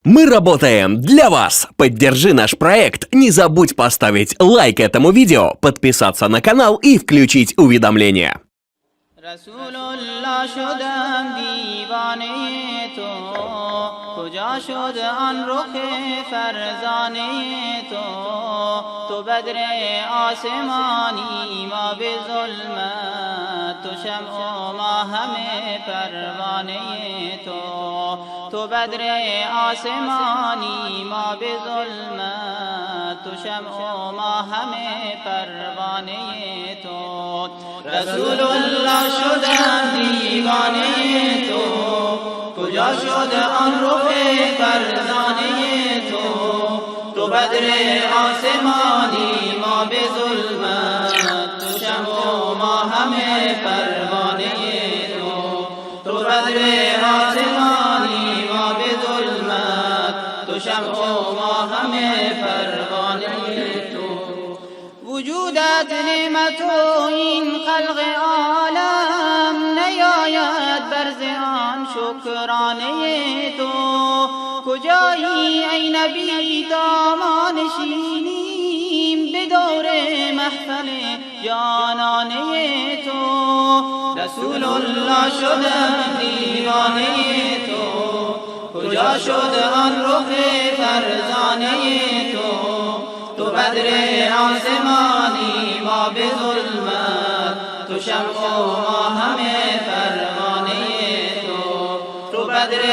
Мы работаем для вас. Поддержи наш проект. Не забудь поставить лайк этому видео, подписаться на канал и включить уведомления. رسول الله شدم دیوانه تو، کجا شد آن رخ فرزانه تو بدر آسمانی ما به ظلمت، تو شمع و ما همه پروانه تو بدر آسمانی ما به ظلمت، تو شمع و ما همه پروانه تو. رسول الله شدم دیوانه تو، کجا شد آن رخ فرزانه تو بدر آسمانی ما به ظلمت، تو شمع و ما همه پروانه تو بدر آسمانی ما به ظلمت، تو شمع و ما همه پروانه تو. وجودت نعمت و این خلق عالم، نیاید برز آن شکرانه تو. کجایی ای نبی تا ما نشینیم به دور محفل جانانه تو. رسول الله شدم دیوانه تو، کجا شد آن رخ فرزانه تو بدر آسمانی ما به ظلمت، تو شمع و ما همه پروانه تو بدر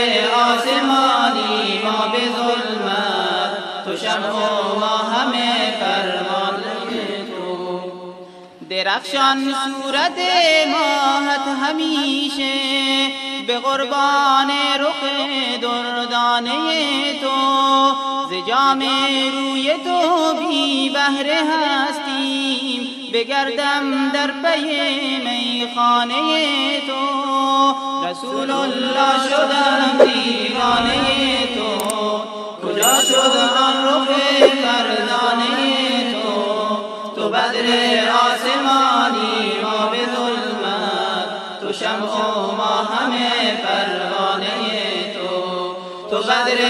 آسمانی ما به ظلمت، تو شمع و ما همه پروانه تو. درخشان صورت ماهت همیشه به قربان رخ دردانه تو. ز جام روی تو بی بهره هستیم، بگردم در پی میخانه تو. رسول الله شدم دیوانه تو، کجا شد آن رخ فرزانه تو بدر آسمانی ما به ظلمت، تو شمع و ما همه پروانه تو بدر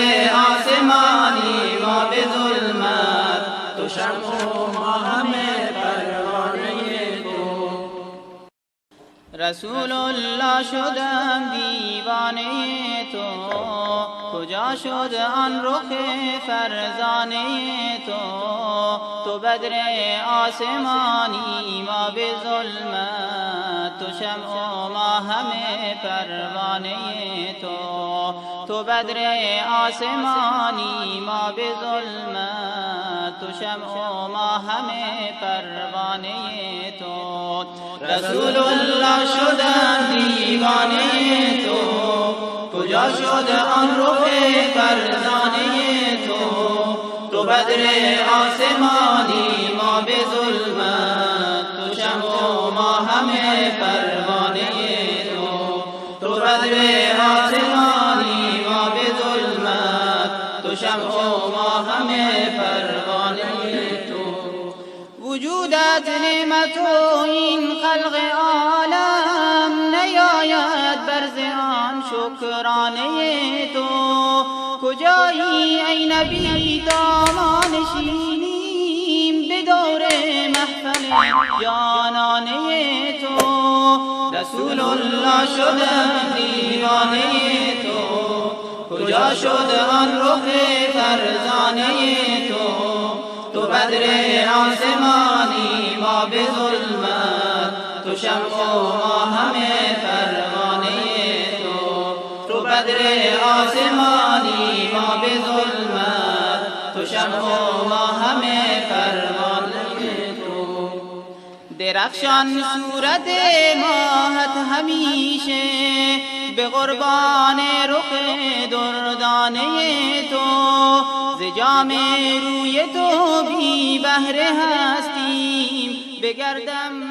آسمانی ما به ظلمت، تو شمع و ما همه پروانه تو. رسول الله شدم دیوانه تو، کجا شد آن رخ فرزانه تو بدر آسمانی ما به ظلمت، تو شمع و ما همه پروانه تو بدر آسمانی ما به ظلمت، تو شمع و ما همه پروانه تو. رسول الله شدم دیوانه تو، کجا شد آن رخ فرزانه تو بدر آسمانی ما به ظلمت، تو شمع و ما همه پروانه تو بدر آسمانی ما به ظلمت، تو شمع و ما همه پروانه تو. وجودت نعمت و این خلق عالم، نیاید برز آن شکرانه تو. کجایی ای نبی تا ما نشینیم به دور محفل جانانه تو. رسول الله شدم دیوانه تو، کجا شد آن رخ فرزانه تو بدر آسمانی ما به ظلمت، تو شمع و ما همه پروانه تو بدر آسمانی ما به ظلمت، تو شمع و ما همه پروانه تو. درخشان صورت ماهت همیشه به قربان رخ دردانه تو. ز جام روی تو بی بهره هستیم، بگردم